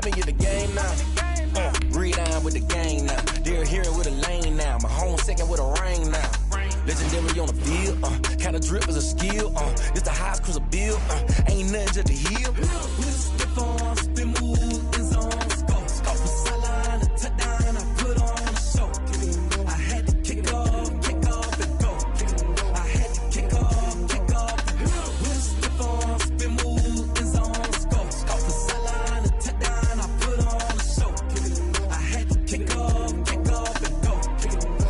me in the game now. Read on with the game now. They're here with a lane now. My home second with a rain now. Legendary on the field, kinda drip is a skill, it's the highest cruiser bill, ain't nothing just to heal. Step on, spin move, in zone, scope the sideline, a touchdown, I put on a show. I had to kick off and go. I had to kick off and go. Step on, spin move, in zone, scope the sideline, a touchdown, I put on a show. I had to kick off and go.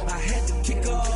I had to kick off.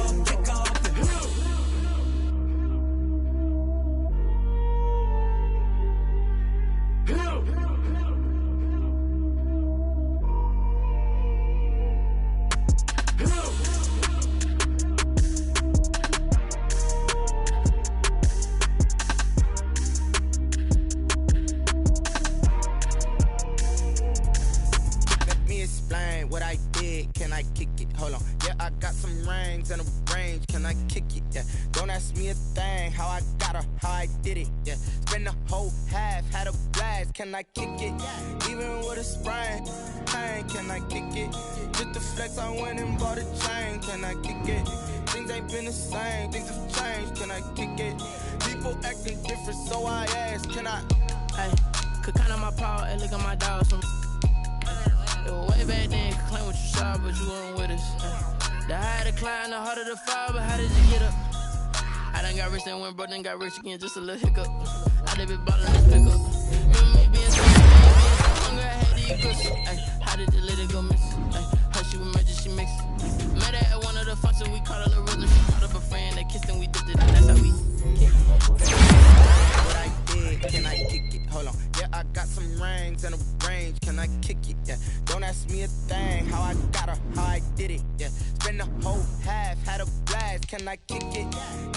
What I did, can I kick it? Hold on, yeah, I got some rings and a range, can I kick it? Yeah, don't ask me a thing, how I got her, how I did it. Yeah, spend the whole half, had a blast, can I kick it? Even with a sprain, pain, can I kick it? Just the flex, I went and bought a chain, can I kick it? Things ain't been the same, things have changed, can I kick it? People acting different, so I ask, can I? Hey, could count on my power and look at my dogs from. Way back then, could claim what you saw, but you weren't with us. The higher the climb, the harder the fall, but how did you get up? I done got rich and went broke, then got rich again, just a little hiccup. I done been ballin' this pickup. Remember me being so hungry, I had to eat pussy. How did the lady go miss? How she was magic, she mixed. Met her at one of the functions, we caught a little rhythm. She caught up a friend, they kissed and we dipped it, that's how we kick it. What I did, can I kick it? Hold on, yeah, I got some rings and a range, can I kick it? Yeah, don't ask me a thing, how I got her, how I did it. Yeah, spend the whole half, had a blast, can I kick it?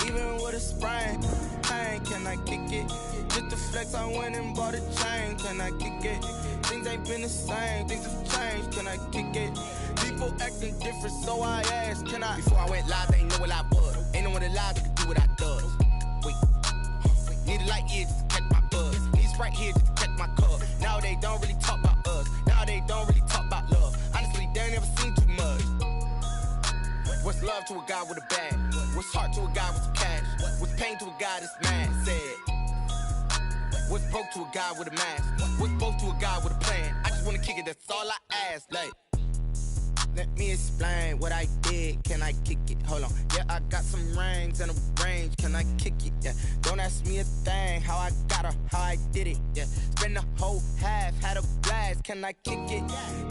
Even with a sprain, pain, can I kick it? Just the flex, I went and bought a chain, can I kick it? Things ain't been the same, things have changed, can I kick it? People acting different, so I asked, can I? Before I went live, they ain't know what I was. Ain't no one alive that could do what I does. Wait, need a light here just to catch my buzz. Need Sprite here just to catch my cup. Now they don't really talk about us. Now they don't really talk about love. Honestly, they ain't never seen too much. What's love to a guy with a bag? What's heart to a guy with some cash? What's pain to a guy that's mad? Said. What's broke to a guy with a mask? What's both to a guy with a plan? I just wanna kick it, that's all I ask. Like, let me explain what I did, can I kick it? Hold on, yeah, I got some rings and a range, can I kick it? Yeah, don't ask me a thing, how I got her, how I did it. Yeah, spend the whole half, had a blast, can I kick it?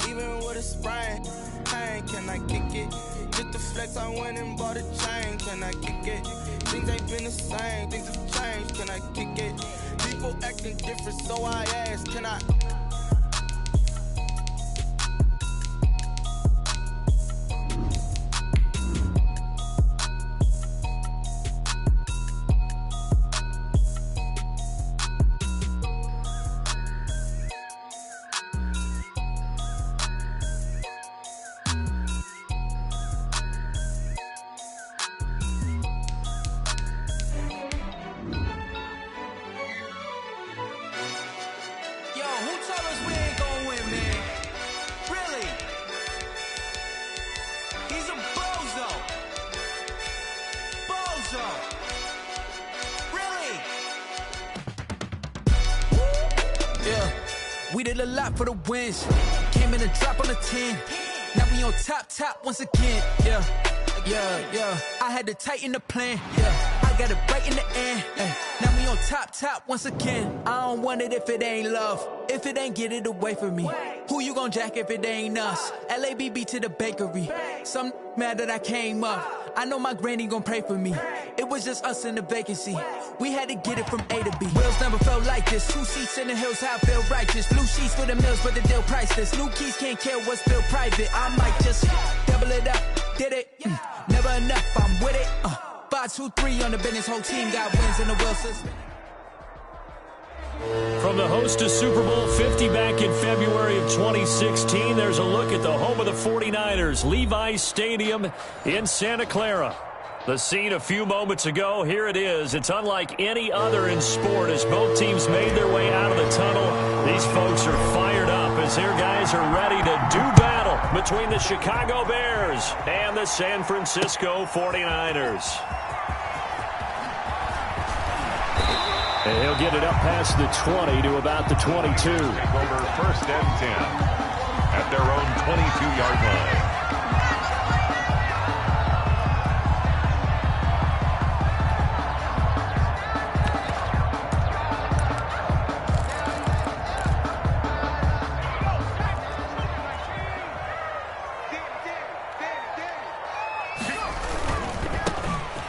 Even with a sprain, pain, can I kick it? Just the flex, I went and bought a chain, can I kick it? Things ain't been the same, things have changed, can I kick it? People acting different, so I ask, can I? We did a lot for the wins. Came in a drop on a 10. Now we on top once again. Yeah. I had to tighten the plan. Yeah. I got it right in the end. Now we on top once again. I don't want it if it ain't love. If it ain't, get it away from me. Who you gon' jack if it ain't us? LABB to the bakery. Some mad that I came up. I know my granny gon' pray for me. It was just us in the vacancy. We had to get it from A to B. Wheels never felt like this. 2 seats in the hills, how I feel righteous. Blue sheets for the mills, but the deal priceless. New keys can't care what's built private. I might just double it up. Did it? Never enough, I'm with it. 5, 2, 3 on the business. Whole team got wins in the will system. From the host to Super Bowl 50 back in February of 2016, there's a look at the home of the 49ers, Levi's Stadium in Santa Clara. The scene a few moments ago, here it is. It's unlike any other in sport as both teams made their way out of the tunnel. These folks are fired up as their guys are ready to do battle between the Chicago Bears and the San Francisco 49ers. And he'll get it up past the 20 to about the 22. Over first and 10 at their own 22-yard line.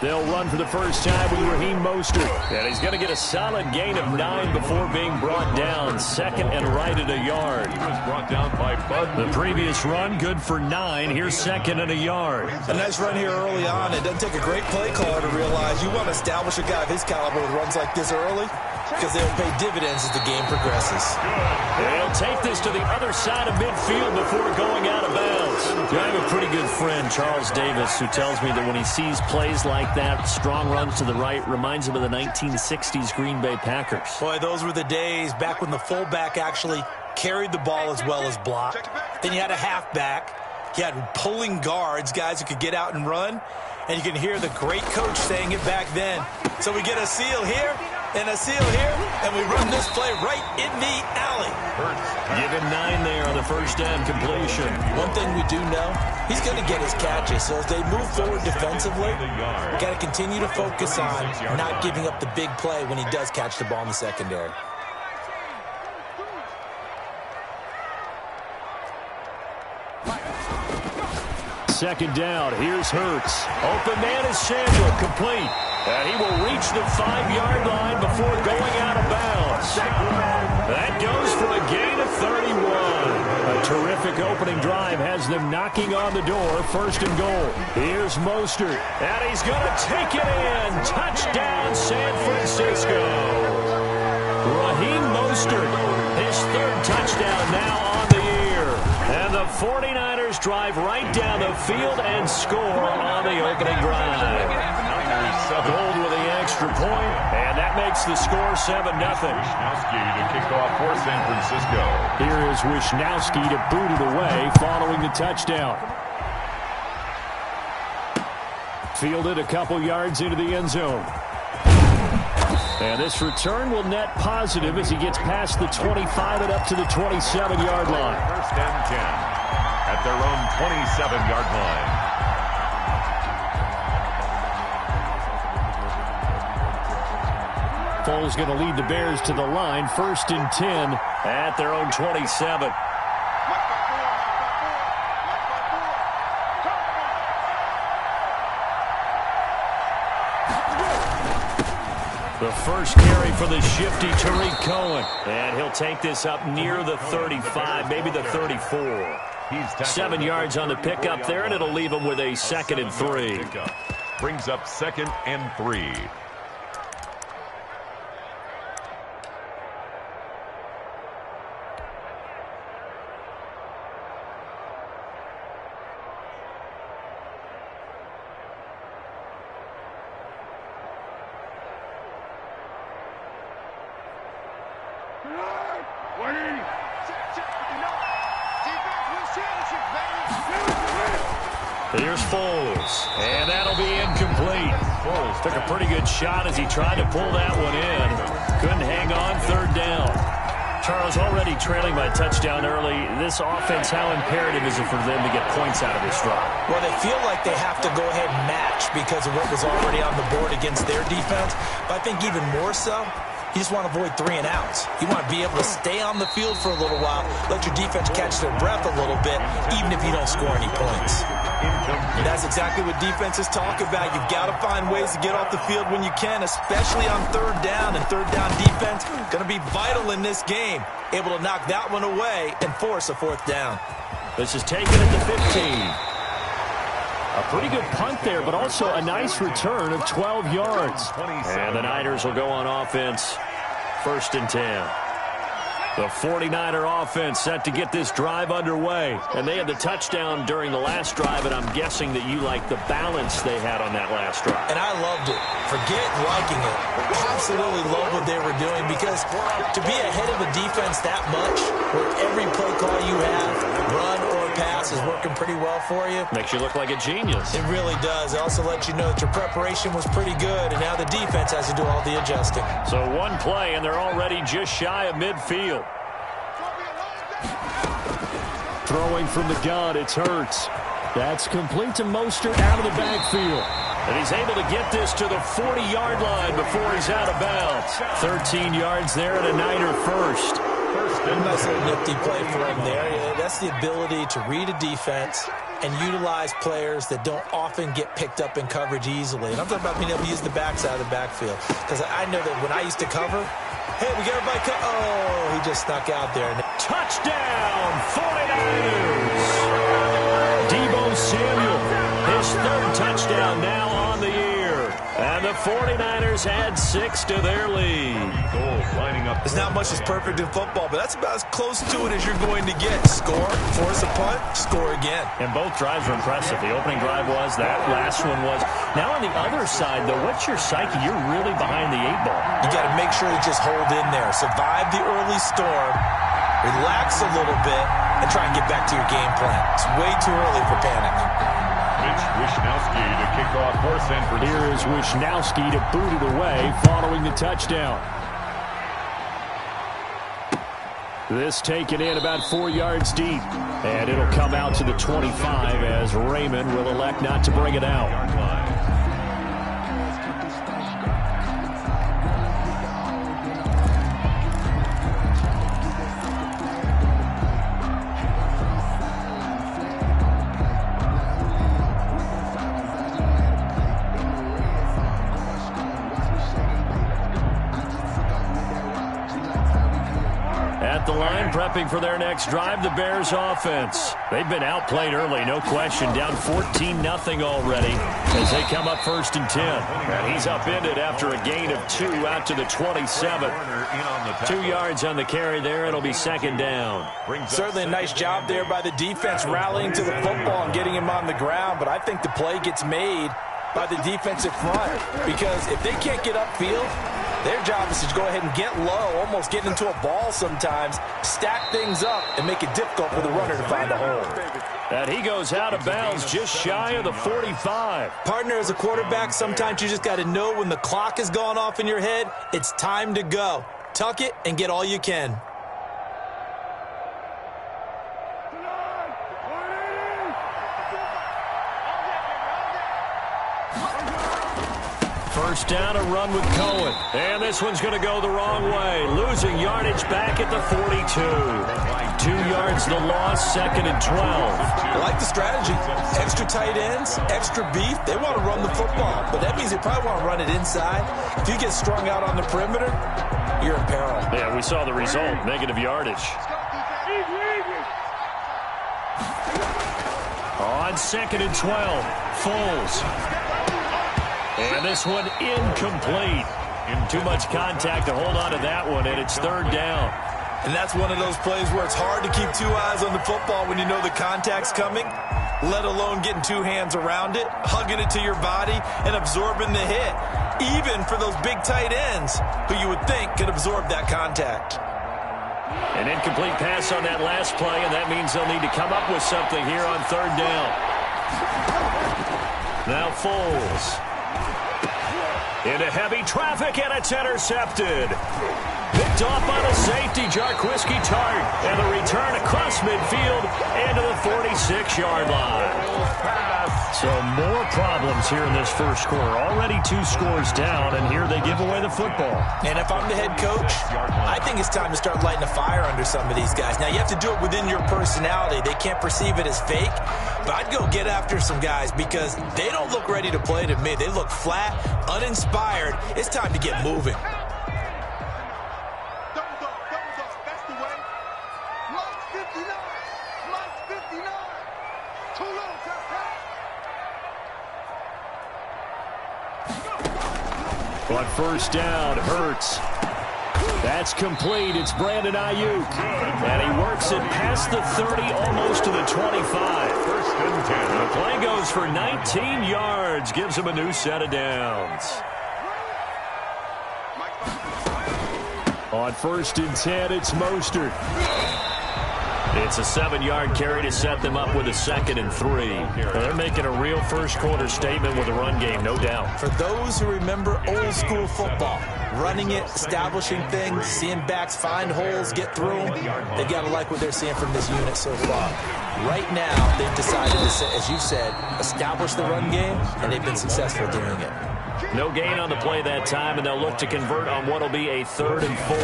They'll run for the first time with Raheem Mostert. And he's going to get a solid gain of 9 before being brought down. Second and right at a yard. He was brought down by Bud. The previous run, good for 9. Here's second and a yard. A nice run here early on. It doesn't take a great play caller to realize you want to establish a guy of his caliber with runs like this early because they'll pay dividends as the game progresses. They'll take this to the other side of midfield before going out of bounds. I have a pretty good friend, Charles Davis, who tells me that when he sees plays like that, strong runs to the right, reminds him of the 1960s Green Bay Packers. Boy, those were the days back when the fullback actually carried the ball as well as blocked. Then you had a halfback. You had pulling guards, guys who could get out and run. And you can hear the great coach saying it back then. So we get a seal here and a seal here, and we run this play right in the alley. Give him 9 there on the first down completion. One thing we do know, he's going to get his catches. So as they move forward defensively, got to continue to focus on not giving up the big play when he does catch the ball in the secondary. Second down, here's Hurts. Open man is Samuel, complete. And he will reach the 5-yard line before going out of bounds. That goes for a gain of 31. A terrific opening drive has them knocking on the door, first and goal. Here's Mostert, and he's going to take it in. Touchdown, San Francisco. Raheem Mostert, his 3rd touchdown now on the year. And the 49ers drive right down the field and score on the opening drive. Gold with the extra point, and that makes the score 7-0. Wisnowski to kick off for San Francisco. Here is Wisnowski to boot it away following the touchdown. Fielded a couple yards into the end zone. And this return will net positive as he gets past the 25 and up to the 27-yard line. First and 10 at their own 27-yard line. Foles going to lead the Bears to the line. First and 10 at their own 27. The first carry for the shifty Tariq Cohen. And he'll take this up near the 35, maybe the 34. 7 yards on the pickup there, and it'll leave him with a 2nd and 3. Brings up 2nd and 3. Here's Foles, and that'll be incomplete. Foles took a pretty good shot as he tried to pull that one in. Couldn't hang on, 3rd down. Charles, already trailing by touchdown early. This offense, how imperative is it for them to get points out of this drive? Well, they feel like they have to go ahead and match because of what was already on the board against their defense. But I think even more so, you just want to avoid 3 and outs. You want to be able to stay on the field for a little while, let your defense catch their breath a little bit, even if you don't score any points. And that's exactly what defenses talk about. You've got to find ways to get off the field when you can, especially on 3rd down. And 3rd down defense going to be vital in this game. Able to knock that one away and force a 4th down. This is taken at the 15. A pretty good punt there, but also a nice return of 12 yards. And the Niners will go on offense. 1st and 10. The 49er offense set to get this drive underway. And they had the touchdown during the last drive, and I'm guessing that you like the balance they had on that last drive. And I loved it. Forget liking it. Absolutely love what they were doing, because to be ahead of a defense that much, where every play call you have, run or pass, is working pretty well for you. Makes you look like a genius. It really does. It also lets you know that your preparation was pretty good, and now the defense has to do all the adjusting. So one play, and they're already just shy of midfield. Throwing from the gun, it's Hurts. That's complete to Mostert out of the backfield. And he's able to get this to the 40-yard line before he's out of bounds. 13 yards there and a Niner first. A nice little nifty play for him there. That's the ability to read a defense and utilize players that don't often get picked up in coverage easily. And I'm talking about being able to use the backside of the backfield. Because I know that when I used to cover, hey, we got everybody oh, he just snuck out there. Touchdown, 49ers! Deebo Samuel, his third touchdown now on the year. And the 49ers add 6 to their lead. There's not much that's perfect in football, but that's about as close to it as you're going to get. Score, force a punt, score again. And both drives were impressive. The opening drive was, that last one was. Now on the other side, though, what's your psyche? You're really behind the 8 ball. You got to make sure you just hold in there. Survive the early storm, relax a little bit, and try and get back to your game plan. It's way too early for panic. It's Wishnowski to kick off for San Francisco. Here is Wishnowski to boot it away following the touchdown. This taken in about 4 yards deep. And it'll come out to the 25 as Raymond will elect not to bring it out. At the line, prepping for their next drive, the Bears offense. They've been outplayed early, no question. Down 14-0 already as they come up 1st and 10. And he's upended after a gain of 2 out to the 27. 2 yards on the carry there. It'll be 2nd down. Certainly a nice job there by the defense rallying to the football and getting him on the ground. But I think the play gets made by the defensive front, because if they can't get upfield, their job is to go ahead and get low, almost get into a ball sometimes, stack things up, and make it difficult for the runner to find a hole. And he goes out of bounds just shy of the 45. Partner, as a quarterback, sometimes you just got to know when the clock has gone off in your head, it's time to go. Tuck it and get all you can. First down, a run with Cohen. And this one's going to go the wrong way. Losing yardage back at the 42. 2 yards the loss, 2nd and 12. I like the strategy. Extra tight ends, extra beef. They want to run the football, but that means they probably want to run it inside. If you get strung out on the perimeter, you're in peril. Yeah, we saw the result, negative yardage. On 2nd and 12, Foles. And this one incomplete. Too much contact to hold on to that one, and it's 3rd down. And that's one of those plays where it's hard to keep 2 eyes on the football when you know the contact's coming, let alone getting 2 hands around it, hugging it to your body, and absorbing the hit, even for those big tight ends who you would think could absorb that contact. An incomplete pass on that last play, and that means they'll need to come up with something here on 3rd down. Now Foles. Into heavy traffic, and it's intercepted. Picked off by the safety, Jarquiski Tart. And the return across midfield into the 46-yard line. So more problems here in this first quarter. Already 2 scores down, and here they give away the football. And if I'm the head coach, I think it's time to start lighting a fire under some of these guys. Now, you have to do it within your personality. They can't perceive it as fake. But I'd go get after some guys because they don't look ready to play to me. They look flat, uninspired. It's time to get moving. On 1st down, Hurts. That's complete. It's Brandon Ayuk. And he works it past the 30, almost to the 25. First and 10. The play goes for 19 yards. Gives him a new set of downs. On first and 10, it's Mostert. It's a 7-yard carry to set them up with a 2nd and 3. They're making a real first-quarter statement with the run game, no doubt. For those who remember old-school football, running it, establishing things, seeing backs find holes, get through them, they've got to like what they're seeing from this unit so far. Right now, they've decided to, as you said, establish the run game, and they've been successful doing it. No gain on the play that time, and they'll look to convert on what will be a 3rd and 4.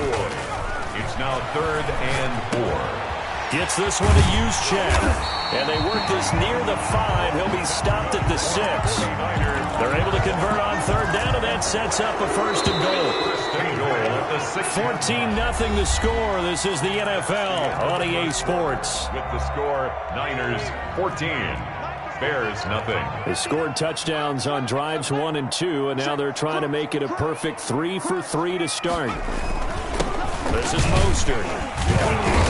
It's now 3rd and 4. Gets this one to Juszczyk. And they work this near the 5. He'll be stopped at the 6. They're able to convert on 3rd down, and that sets up a 1st and goal. 14-0 the score. This is the NFL on EA Sports. With the score, Niners 14. Bears nothing. They scored touchdowns on drives 1 and 2, and now they're trying to make it a perfect 3 for 3 to start. This is Mostert.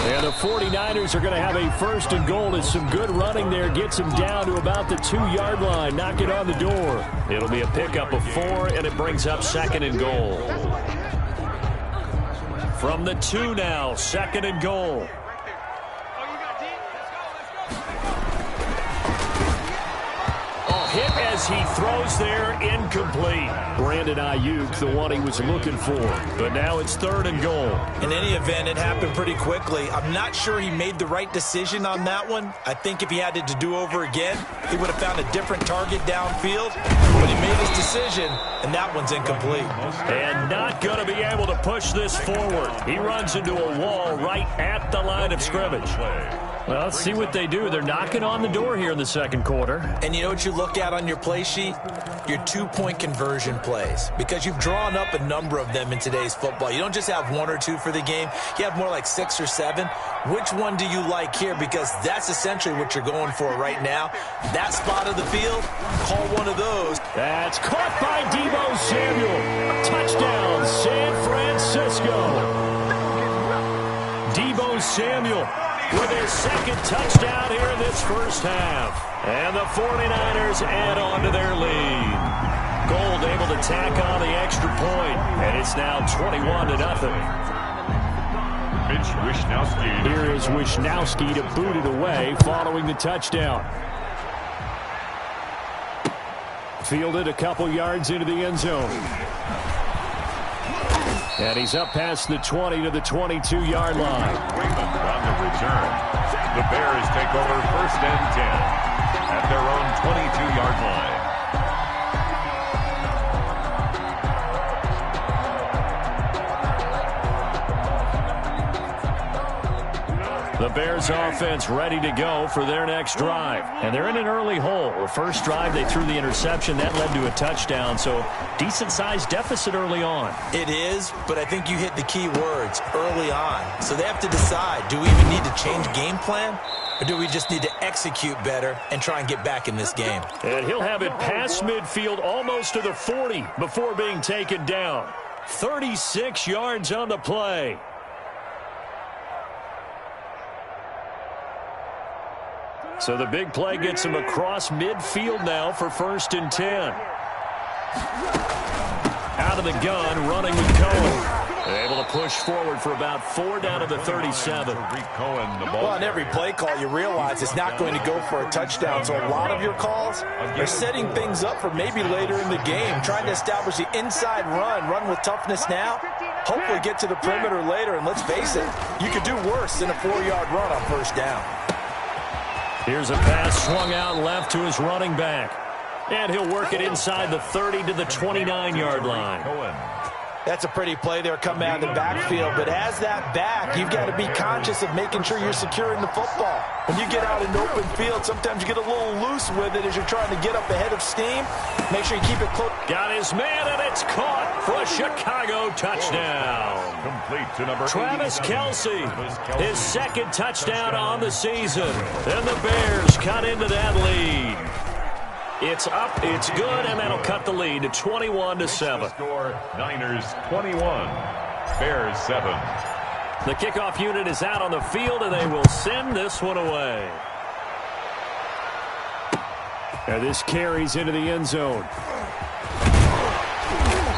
And the 49ers are going to have a 1st and goal as some good running there gets him down to about the 2-yard line. Knock it on the door. It'll be a pickup of 4, and it brings up 2nd and goal. From the 2 now, 2nd and goal. Hit as he throws there, incomplete. Brandon Ayuk, the one he was looking for. But now it's 3rd and goal. In any event, it happened pretty quickly. I'm not sure he made the right decision on that one. I think if he had to do over again, he would have found a different target downfield. But he made his decision, and that one's incomplete. And not going to be able to push this forward. He runs into a wall right at the line of scrimmage. Well, let's see what they do. They're knocking on the door here in the 2nd quarter. And you know what you look at on your play sheet? Your 2-point conversion plays. Because you've drawn up a number of them in today's football. You don't just have 1 or 2 for the game. You have more like 6 or 7. Which one do you like here? Because that's essentially what you're going for right now. That spot of the field, call one of those. That's caught by Deebo Samuel. Touchdown, San Francisco. Deebo Samuel with his 2nd touchdown here in this 1st half. And the 49ers add on to their lead. Gold able to tack on the extra point, and it's now 21-0. Mitch Wishnowsky. Here is Wishnowsky to boot it away following the touchdown. Fielded a couple yards into the end zone. And he's up past the 20 to the 22-yard line. Raymond on the return. The Bears take over 1st and 10 at their own 22-yard line. The Bears offense ready to go for their next drive. And they're in an early hole. The first drive, they threw the interception. That led to a touchdown. So decent-sized deficit early on. It is, but I think you hit the key words, early on. So they have to decide, do we even need to change game plan? Or do we just need to execute better and try and get back in this game? And he'll have it past midfield almost to the 40 before being taken down. 36 yards on the play. So the big play gets him across midfield now for 1st and 10. Out of the gun, running with Cohen. They're able to push forward for about 4 down to the 37. Well, on every play call, you realize it's not going to go for a touchdown. So a lot of your calls are setting things up for maybe later in the game, trying to establish the inside run with toughness now, hopefully get to the perimeter later. And let's face it, you could do worse than a 4-yard run on 1st down. Here's a pass swung out left to his running back. And he'll work it inside the 30 to the 29-yard line. That's a pretty play there coming out of the backfield. But as that back, you've got to be conscious of making sure you're securing the football. When you get out in open field, sometimes you get a little loose with it as you're trying to get up ahead of steam. Make sure you keep it close. Got his man, and it's caught for a Chicago touchdown. Complete to number Travis Kelce, his 2nd touchdown on the season. And the Bears cut into that lead. It's up, it's good, and that'll cut the lead to 21-7. Score, Niners 21. Bears 7. The kickoff unit is out on the field, and they will send this one away. And this carries into the end zone.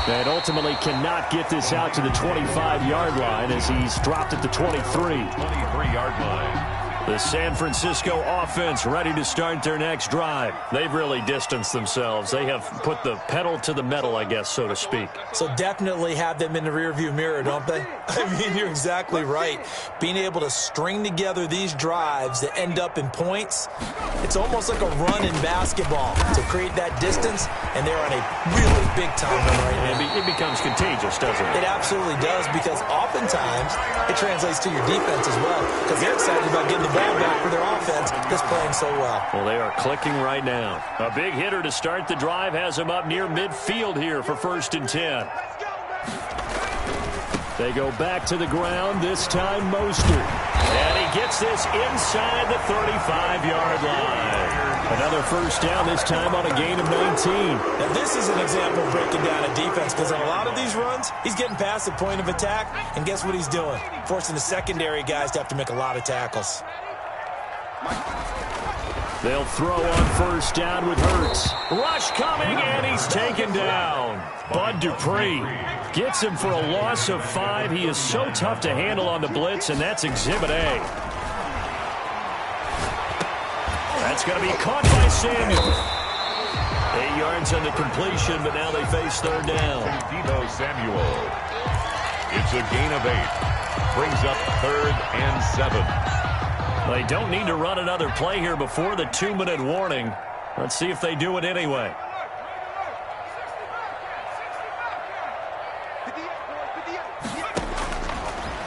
And ultimately cannot get this out to the 25-yard line as he's dropped at the 23. 23-yard line. The San Francisco offense ready to start their next drive. They've really distanced themselves. They have put the pedal to the metal, I guess, so to speak. So definitely have them in the rearview mirror, don't they? I mean, you're exactly right. Being able to string together these drives that end up in points, it's almost like a run in basketball to create that distance, and they're on a really big-time run right now. It becomes contagious, doesn't it? It absolutely does, because oftentimes it translates to your defense as well, because they're excited about getting the ball back for their offense that's playing so well. Well, they are clicking right now. A big hitter to start the drive has him up near midfield here for 1st and 10. They go back to the ground, this time Mostert. And he gets this inside the 35-yard line. Another first down, this time on a gain of 19. Now, this is an example of breaking down a defense, because on a lot of these runs, he's getting past the point of attack, and guess what he's doing? Forcing the secondary guys to have to make a lot of tackles. They'll throw on first down with Hurts. Rush coming, and he's taken down. Bud Dupree gets him for a loss of 5. He is so tough to handle on the blitz, and that's Exhibit A. That's going to be caught by Samuel. 8 yards on the completion, but now they face 3rd down. Deebo Samuel. It's a gain of 8. Brings up 3rd and 7. They don't need to run another play here before the 2-minute warning. Let's see if they do it anyway.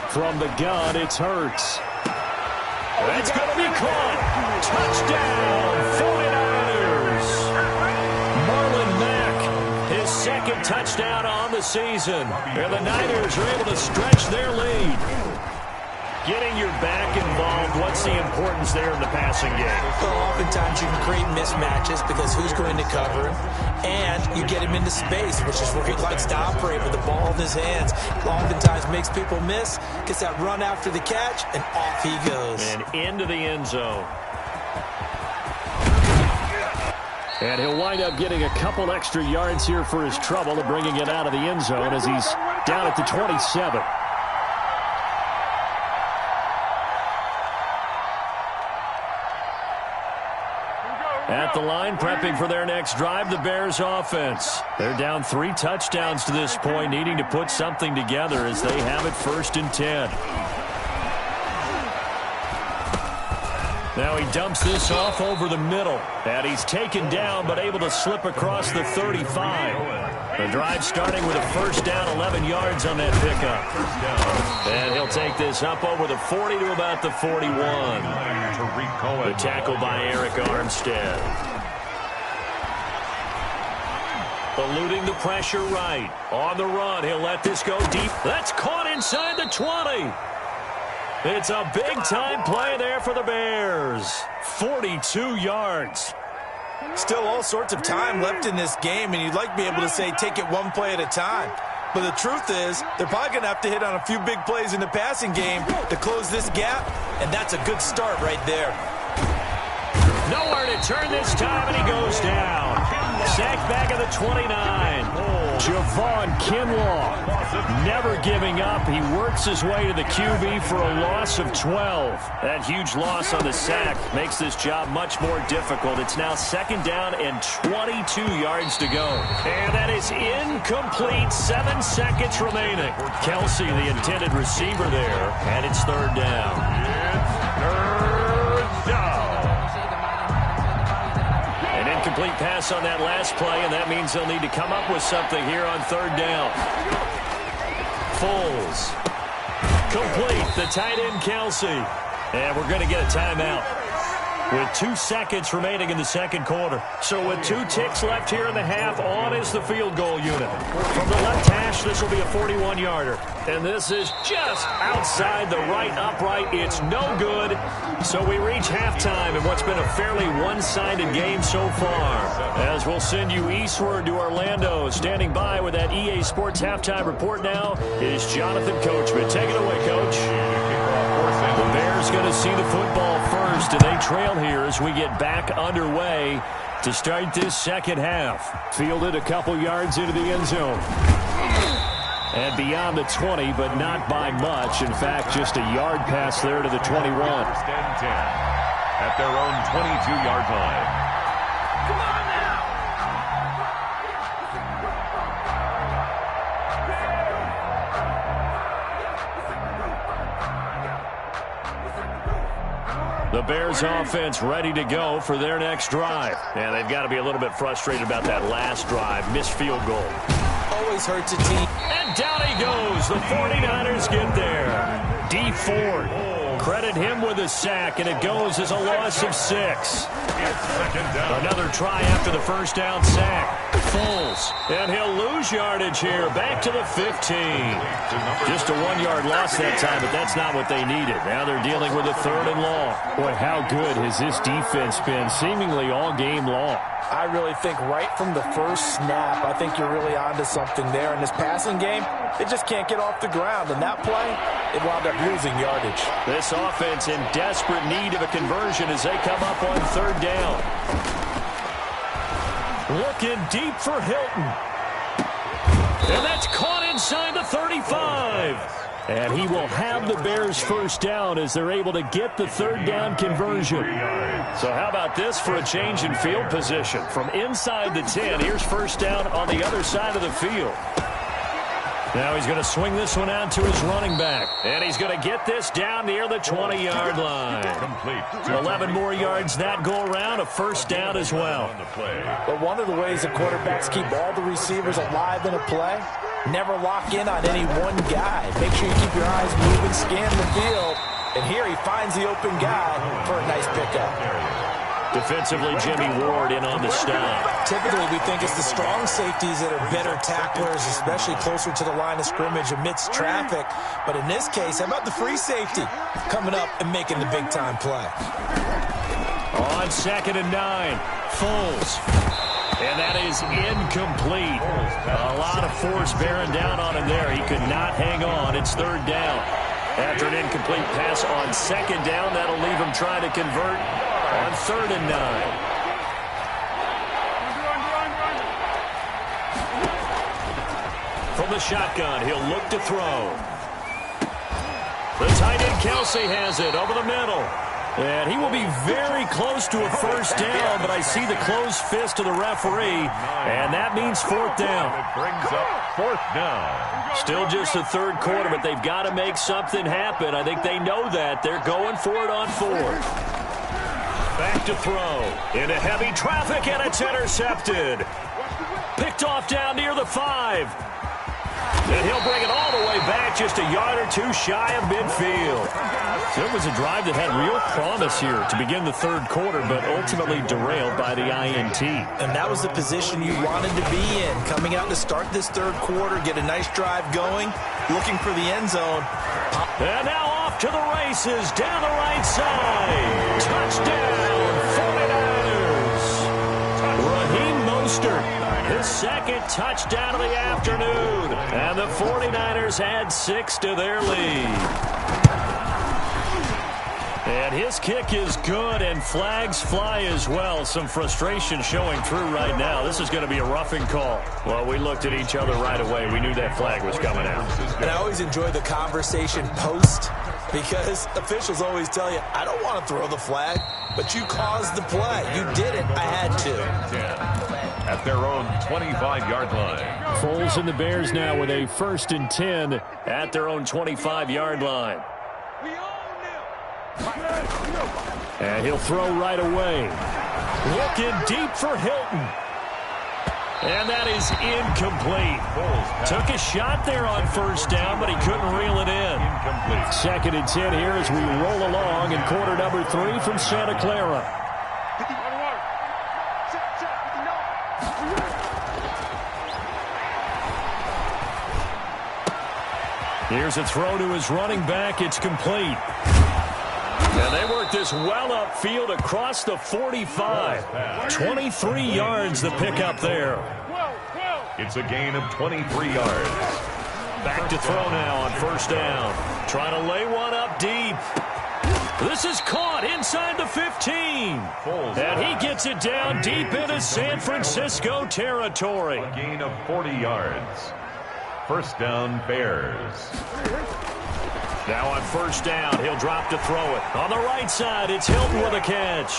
From the gun, it's Hurts. That's going to be caught. Touchdown, 49ers. Marlon Mack, his 2nd touchdown on the season. And the Niners are able to stretch their lead. Getting your back involved, what's the importance there in the passing game? Well, oftentimes you can create mismatches because who's going to cover him, and you get him into space, which is where he likes to operate with the ball in his hands. Oftentimes makes people miss, gets that run after the catch, and off he goes. And into the end zone. And he'll wind up getting a couple extra yards here for his trouble of bringing it out of the end zone as he's down at the 27. At the line, prepping for their next drive, the Bears offense. They're down 3 touchdowns to this point, needing to put something together as they have it 1st and 10. Now he dumps this off over the middle. And he's taken down, but able to slip across the 35. The drive starting with a first down, 11 yards on that pickup. And he'll take this up over the 40 to about the 41. The tackle by Eric Armstead. Eluding the pressure right. On the run, he'll let this go deep. That's caught inside the 20. It's a big-time play there for the Bears. 42 yards. Still all sorts of time left in this game, and you'd like to be able to say take it one play at a time. But the truth is, they're probably going to have to hit on a few big plays in the passing game to close this gap, and that's a good start right there. Nowhere to turn this time, and he goes down. Sacked back at the 29. Javon Kinlaw never giving up. He works his way to the QB for a loss of 12. That huge loss on the sack makes this job much more difficult. It's now 2nd down and 22 yards to go. And that is incomplete. 7 seconds remaining. Kelsey, the intended receiver there, and it's 3rd down. Complete pass on that last play, and that means they'll need to come up with something here on 3rd down. Foles. Complete, the tight end Kelsey. And we're going to get a timeout. with 2 seconds remaining in the second quarter. So with 2 ticks left here in the half, on is the field goal unit. From the left hash, this will be a 41-yarder. And this is just outside the right upright. It's no good. So we reach halftime in what's been a fairly one-sided game so far. As we'll send you eastward to Orlando. Standing by with that EA Sports halftime report now is Jonathan Coachman. Take it away, Coach. The Bears going to see the football first, and they trail here as we get back underway to start this second half. Fielded a couple yards into the end zone. And beyond the 20, but not by much. In fact, just a yard pass there to the 21. First and 10 at their own 22-yard line. Come on now! The Bears offense ready to go for their next drive. And they've got to be a little bit frustrated about that last drive. Missed field goal. Always hurts a team. And down he goes. The 49ers get there. D Ford. Credit him with a sack, and it goes as a loss of 6. Another try after the first down sack. Foles. And he'll lose yardage here. Back to the 15. Just a 1-yard loss that time, but that's not what they needed. Now they're dealing with a 3rd and long. Boy, how good has this defense been seemingly all game long? I really think right from the first snap, I think you're really onto something there. In this passing game, they just can't get off the ground. And that play, it wound up losing yardage. This offense in desperate need of a conversion as they come up on 3rd down. Looking deep for Hilton. And that's caught inside the 35. And he will have the Bears first down as they're able to get the 3rd down conversion. So how about this for a change in field position? From inside the 10, here's first down on the other side of the field. Now he's going to swing this one out to his running back. And he's going to get this down near the 20-yard line. 11 more yards that go around, a first down as well. But one of the ways the quarterbacks keep all the receivers alive in a play, never lock in on any one guy. Make sure you keep your eyes moving, scan the field. And here he finds the open guy for a nice pickup. Defensively, Jimmy Ward in on the stop. Typically, we think it's the strong safeties that are better tacklers, especially closer to the line of scrimmage amidst traffic. But in this case, how about the free safety coming up and making the big-time play? On 2nd and 9, Foles. And that is incomplete. A lot of force bearing down on him there. He could not hang on. It's 3rd down. After an incomplete pass on 2nd down, that'll leave him trying to convert on 3rd and 9. From the shotgun, he'll look to throw. The tight end Kelsey has it over the middle. And he will be very close to a first down, but I see the closed fist of the referee, and that means 4th down. It brings up 4th down. Still just the 3rd quarter, but they've got to make something happen. I think they know that. They're going for it on 4th. Back to throw. Into heavy traffic, and it's intercepted. Picked off down near the 5. And he'll bring it all the way back, just a yard or 2 shy of midfield. So it was a drive that had real promise here to begin the 3rd quarter, but ultimately derailed by the INT. And that was the position you wanted to be in. Coming out to start this 3rd quarter, get a nice drive going, looking for the end zone. And now off to the races, down the right side. Touchdown, 49ers. Raheem Mostert, his 2nd touchdown of the afternoon. And the 49ers add 6 to their lead. And his kick is good, and flags fly as well. Some frustration showing through right now. This is going to be a roughing call. Well, we looked at each other right away. We knew that flag was coming out. And I always enjoy the conversation post, because officials always tell you, I don't want to throw the flag, but you caused the play. You did it. I had to. At their own 25-yard line. Foles and the Bears now with a 1st and 10 at their own 25-yard line. And he'll throw right away. Looking deep for Hilton. And that is incomplete. Took a shot there on 1st down, but he couldn't reel it in. 2nd and 10 here as we roll along in quarter number 3 from Santa Clara. Here's a throw to his running back. It's complete. And they work this well upfield across the 45. 23 yards the pickup there. It's a gain of 23 yards. Back to throw now on first down. Trying to lay one up deep. This is caught inside the 15. And he gets it down deep into San Francisco territory. A gain of 40 yards. First down, Bears. Now on first down, he'll drop to throw it. On the right side, it's Hilton with a catch.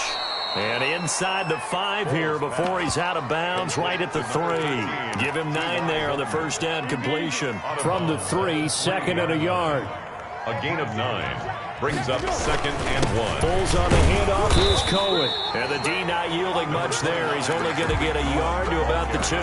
And inside the 5 here before he's out of bounds, right at the 3. Give him 9 there on the first down completion. From the 3, second and a yard. A gain of 9. Brings up second and 1. Pulls on the handoff. Here's Cohen. And the D not yielding much there. He's only going to get a yard to about the 2.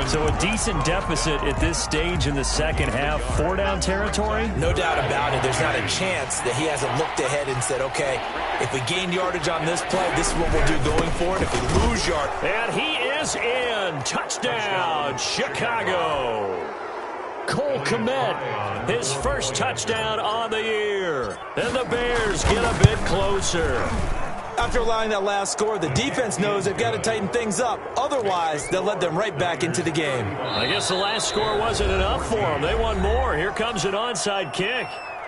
So a decent deficit at this stage in the second half. 4-down territory? No doubt about it. There's not a chance that he hasn't looked ahead and said, okay, if we gain yardage on this play, this is what we'll do going forward. If we lose yard. And he is in. Touchdown, Chicago. Cole Kmet, his first touchdown on the year. And the Bears get a bit closer. After allowing that last score, the defense knows they've got to tighten things up. Otherwise, they'll let them right back into the game. I guess the last score wasn't enough for them. They want more. Here comes an onside kick.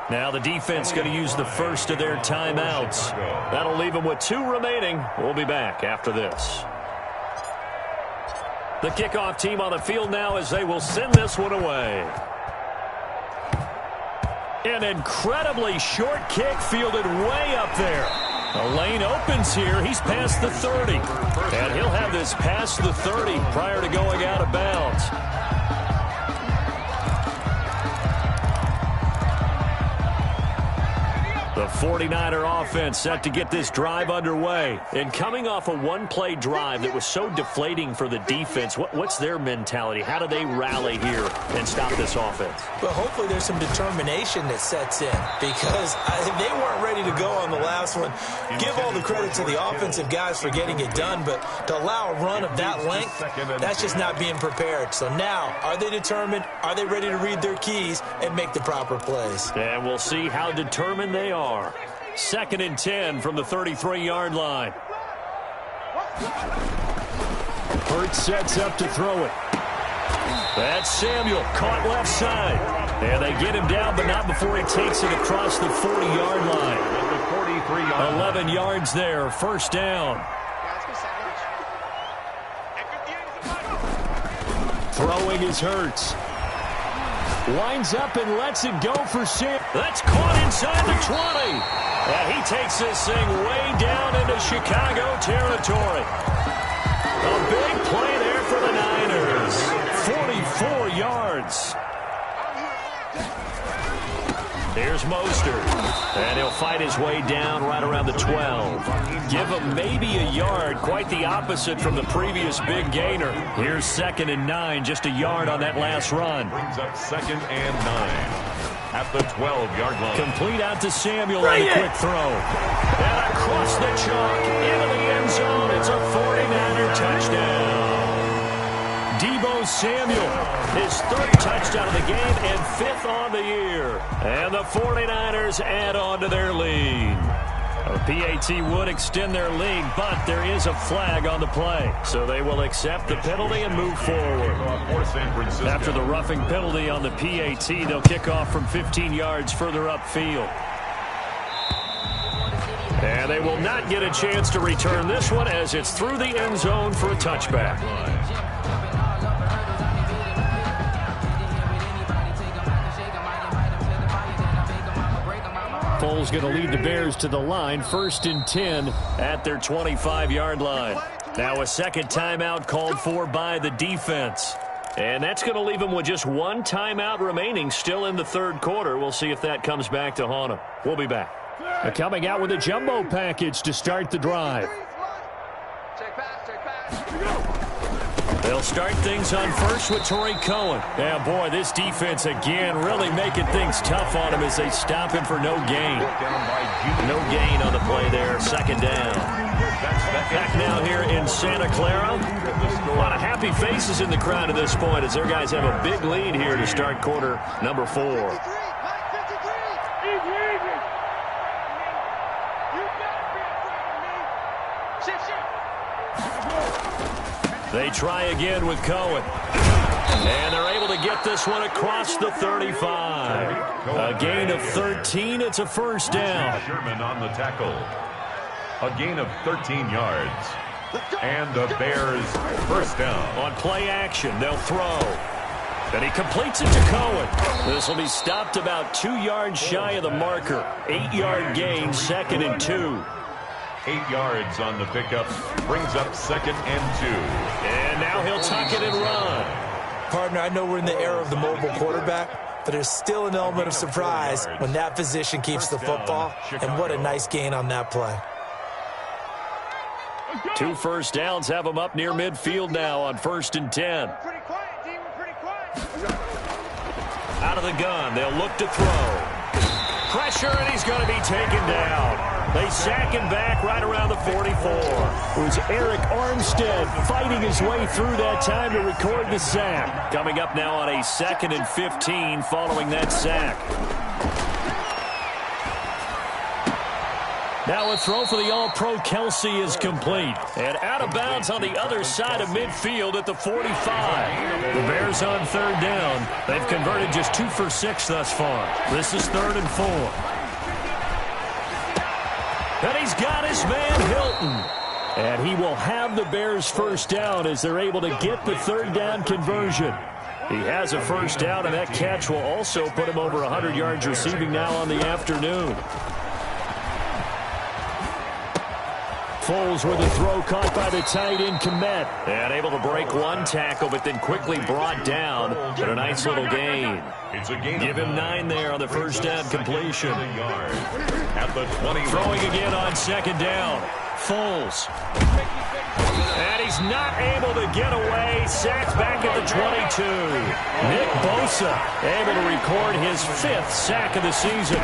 Now the defense going to use the first of their timeouts. That'll leave them with 2 remaining. We'll be back after this. The kickoff team on the field now as they will send this one away. An incredibly short kick fielded way up there. The lane opens here. He's past the 30. And he'll have this past the 30 prior to going out of bounds. The 49er offense set to get this drive underway. And coming off a one-play drive that was so deflating for the defense, what's their mentality? How do they rally here and stop this offense? Well, hopefully there's some determination that sets in because they weren't ready to go on the last one. Give all the credit to the offensive guys for getting it done, but to allow a run of that length, that's just not being prepared. So now, are they determined? Are they ready to read their keys and make the proper plays? And we'll see how determined they are. Second and 10 from the 33-yard line. Hurts sets up to throw it. That's Samuel, caught left side. And they get him down, but not before he takes it across the 40-yard line. 11 yards there, first down. Throwing is Hurts. Winds up and lets it go for Sam. That's caught inside the 20. And he takes this thing way down into Chicago territory. A big play there for the Niners. 44 yards. Here's Mostert. And he'll fight his way down right around the 12. Give him maybe a yard. Quite the opposite from the previous big gainer. Here's second and 9. Just a yard on that last run. Brings up second and 9. At the 12-yard line. Complete out to Samuel on a quick throw. And across the chalk into the end zone. It's a 49er touchdown. Deebo Samuel, his 3rd touchdown of the game and 5th on the year. And the 49ers add on to their lead. A PAT would extend their lead, but there is a flag on the play. So they will accept the penalty and move forward. After the roughing penalty on the PAT, they'll kick off from 15 yards further upfield. And they will not get a chance to return this one as it's through the end zone for a touchback. Foles going to lead the Bears to the line. 1st and 10 at their 25-yard line. Now a second timeout called for by the defense. And that's going to leave them with just 1 timeout remaining still in the 3rd quarter. We'll see if that comes back to haunt them. We'll be back. Coming out with a jumbo package to start the drive. They'll start things on first with Torrey Cohen. Yeah, boy, this defense again really making things tough on him as they stop him for no gain. No gain on the play there, second down. Back now here in Santa Clara. A lot of happy faces in the crowd at this point as their guys have a big lead here to start quarter number 4. They try again with Cohen. And they're able to get this one across the 35. A gain of 13. It's a first down. Sherman on the tackle. A gain of 13 yards. And the Bears first down. On play action, they'll throw. And he completes it to Cohen. This will be stopped about 2 yards shy of the marker. 8-yard gain, 2nd and 2. 8 yards on the pickup. Brings up 2nd and 2. And now he'll tuck it and run. Partner, I know we're in the era of the mobile quarterback, but there's still an element of surprise when that position keeps the football. And what a nice gain on that play. 2 first downs have him up near midfield now on 1st and 10. Out of the gun, they'll look to throw. Pressure, and he's going to be taken down. They sack him back right around the 44. It was Eric Armstead fighting his way through that time to record the sack. Coming up now on a 2nd and 15 following that sack. Now a throw for the All-Pro Kelsey is complete. And out of bounds on the other side of midfield at the 45. The Bears on 3rd down. They've converted just 2 for 6 thus far. This is 3rd and 4. And he's got his man Hilton. And he will have the Bears first down as they're able to get the 3rd down conversion. He has a first down, and that catch will also put him over 100 yards receiving now on the afternoon. Foles with a throw caught by the tight end Kmet. And able to break one tackle, but then quickly brought down. But a nice little gain. Give him 9 there on the first down completion. At the 20. Throwing again on 2nd down. Foles. And he's not able to get away. Sacked back at the 22. Nick Bosa able to record his 5th sack of the season.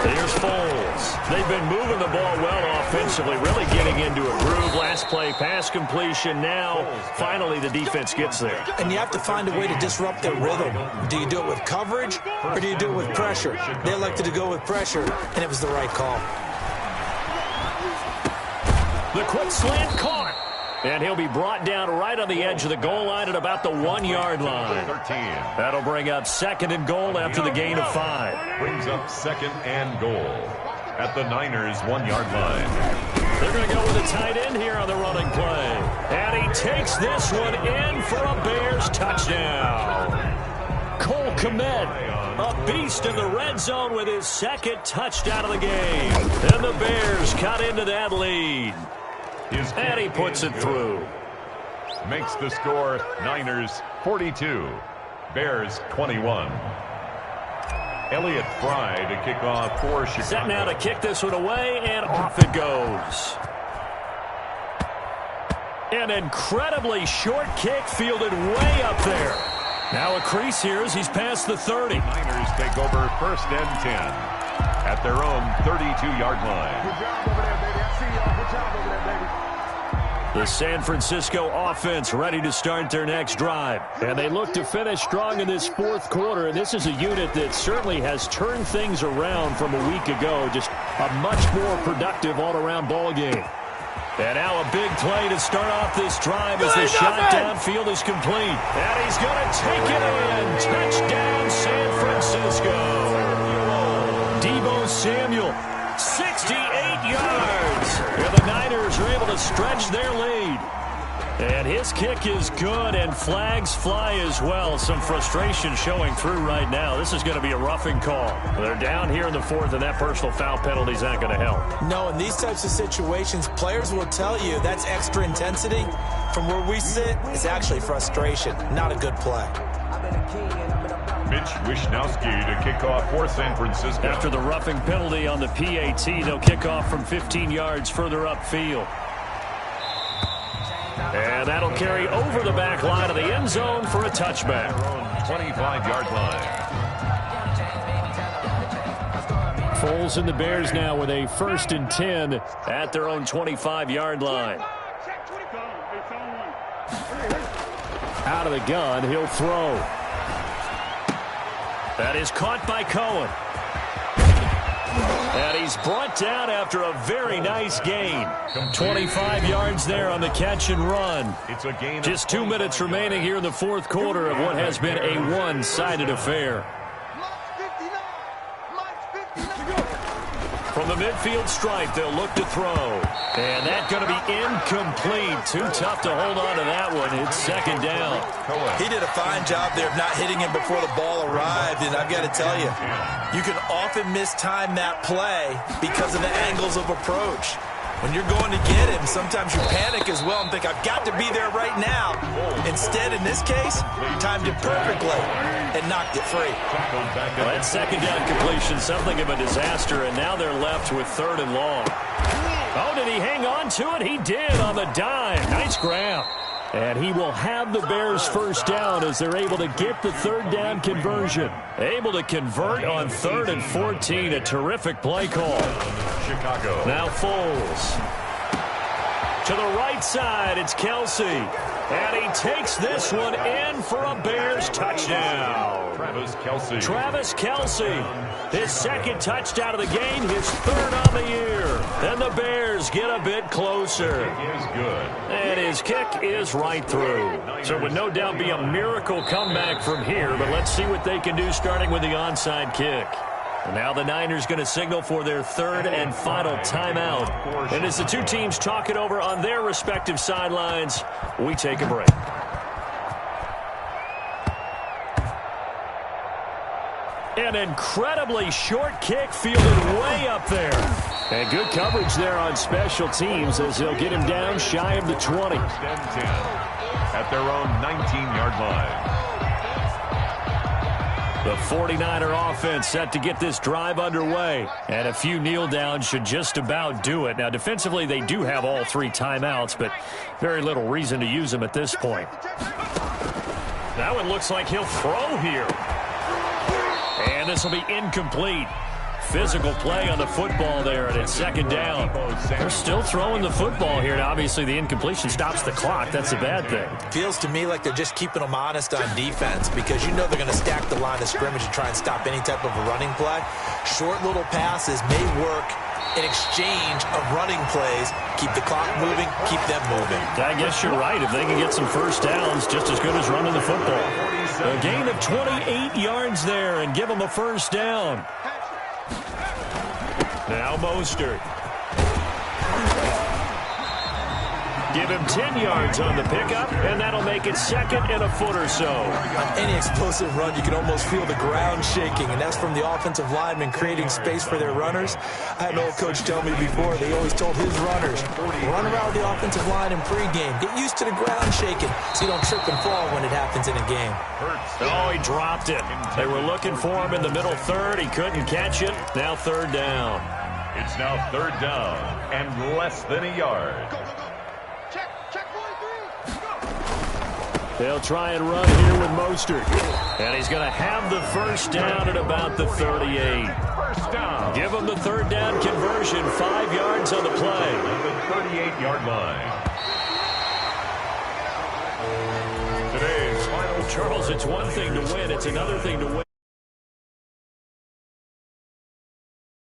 Here's Foles. They've been moving the ball well offensively, really getting into a groove. Last play, pass completion. Now, finally, the defense gets there. And you have to find a way to disrupt their rhythm. Do you do it with coverage, or do you do it with pressure? They elected to go with pressure, and it was the right call. The quick slant caught. And he'll be brought down right on the edge of the goal line at about the 1-yard line. 13. That'll bring up 2nd and goal after the gain of 5. Brings up 2nd and goal at the Niners' 1-yard line. They're going to go with a tight end here on the running play. And he takes this one in for a Bears touchdown. Cole Kmet, a beast in the red zone with his 2nd touchdown of the game. And the Bears cut into that lead. And he puts it through. Makes the score Niners 42, Bears 21. Elliott Fry to kick off for Chicago. Set now to kick this one away, and off it goes. An incredibly short kick fielded way up there. Now a crease here as he's past the 30. Niners take over 1st and 10 at their own 32-yard line. Good job over there, baby. I see y'all. Good job over there, baby. The San Francisco offense ready to start their next drive. And they look to finish strong in this 4th quarter. And this is a unit that certainly has turned things around from a week ago. Just a much more productive all-around ball game. And now a big play to start off this drive as the shot downfield is complete. And he's going to take it in. Touchdown, San Francisco. Deebo Samuel, 68 yards. And the Niners are able to stretch their lead. And his kick is good, and flags fly as well. Some frustration showing through right now. This is going to be a roughing call. They're down here in the 4th, and that personal foul penalty is not going to help. No, in these types of situations, players will tell you that's extra intensity. From where we sit, it's actually frustration, not a good play. Mitch Wishnowsky to kick off for San Francisco. After the roughing penalty on the PAT, they'll kick off from 15 yards further upfield. And that'll carry over the back line of the end zone for a touchback. 25-yard line. Foles and the Bears now with a 1st and 10 at their own 25-yard line. Out of the gun, he'll throw. That is caught by Cohen. And he's brought down after a very nice gain. 25 yards there on the catch and run. Just 2 minutes remaining here in the fourth quarter of what has been a one-sided affair. From the midfield stripe, they'll look to throw. And that's going to be incomplete. Too tough to hold on to that one. It's 2nd down. He did a fine job there of not hitting him before the ball arrived. And I've got to tell you, you can often mistime that play because of the angles of approach. When you're going to get him, sometimes you panic as well and think, I've got to be there right now. Instead, in this case, timed it perfectly and knocked it free. Well, that 2nd down completion, something of a disaster, and now they're left with 3rd and long. Oh, did he hang on to it? He did on the dime. Nice grab. And he will have the Bears' 1st down as they're able to get the 3rd down conversion. Able to convert on 3rd and 14. A terrific play call. Chicago. Now Foles. To the right side, it's Kelsey. And he takes this one in for a Bears touchdown. Travis Kelce. His 2nd touchdown of the game, his 3rd on the year. And the Bears get a bit closer. And his kick is right through. So it would no doubt be a miracle comeback from here, but let's see what they can do starting with the onside kick. And now the Niners going to signal for their 3rd and final timeout. And as the two teams talk it over on their respective sidelines, we take a break. An incredibly short kick fielded way up there. And good coverage there on special teams as they'll get him down shy of the 20. At their own 19-yard line. The 49er offense set to get this drive underway. And a few kneel downs should just about do it. Now, defensively, they do have all 3 timeouts, but very little reason to use them at this point. That one looks like he'll throw here. And this will be incomplete. Physical play on the football there, and it's 2nd down. They're still throwing the football here, and obviously the incompletion stops the clock. That's a bad thing. Feels to me like they're just keeping them honest on defense because you know they're going to stack the line of scrimmage and try and stop any type of a running play. Short little passes may work in exchange of running plays. Keep the clock moving, keep them moving. I guess you're right. If they can get some 1st downs, just as good as running the football. A gain of 28 yards there and give them a 1st down. Now Mostert. Give him 10 yards on the pickup, and that'll make it 2nd and a foot or so. On any explosive run, you can almost feel the ground shaking, and that's from the offensive linemen creating space for their runners. I had an old coach tell me before, they always told his runners, run around the offensive line in pregame. Get used to the ground shaking so you don't trip and fall when it happens in a game. Oh, he dropped it. They were looking for him in the middle 3rd. He couldn't catch it. Now 3rd down. It's now 3rd down and less than a yard. They'll try and run here with Mostert. And he's going to have the 1st down at about the 38. First down. Give him the 3rd down conversion. 5 yards on the play. The 38-yard line. Today's final. Charles, it's one thing to win. It's another thing to win.